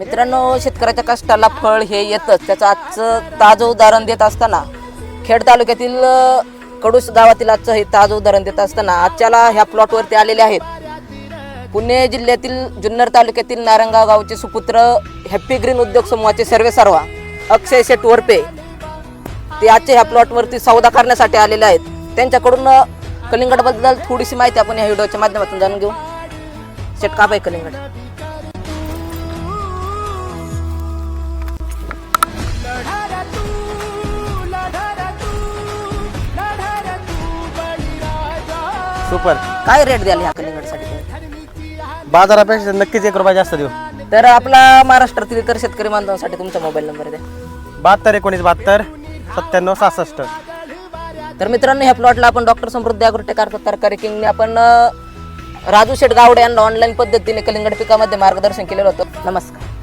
मित्रांनो, शेतकऱ्याच्या कष्टाला फळ हे येतच. त्याचं आजचं ताजं उदाहरण देत असताना खेड तालुक्यातील कडूस गावातील आजचं हे ताजं उदाहरण देत असताना आजच्याला ह्या प्लॉटवरती आलेले आहेत पुणे जिल्ह्यातील जुन्नर तालुक्यातील नारंगाव गावचे सुपुत्र हॅपी ग्रीन उद्योग समूहाचे सर्वेसर्वा अक्षय शेट वरपे ते आजच्या ह्या प्लॉटवरती सौदा करण्यासाठी आलेले आहेत. त्यांच्याकडून कलिंगडबद्दल थोडीशी माहिती आपण या व्हिडिओच्या माध्यमातून जाणून घेऊ. शेट, का पाहिजे कलिंगड? सुपर. काय रेट द्याल ह्या कलिंगडसाठी? बाजारापेक्षा नक्कीच 1 रुपया जास्त देऊ. तर आपला महाराष्ट्रातील इतर शेतकरी बांधवांसाठी तुमचा मोबाईल नंबर द्या. 72 19 72 97 66. तर मित्रांनो, ह्या प्लॉटला आपण डॉक्टर समृद्धी ॲग्रोटेक तरकारी किंगने आपण राजू शेठ गावडे यांना ऑनलाईन पद्धतीने कलिंगड पिकामध्ये मार्गदर्शन केलेलं होतं. नमस्कार.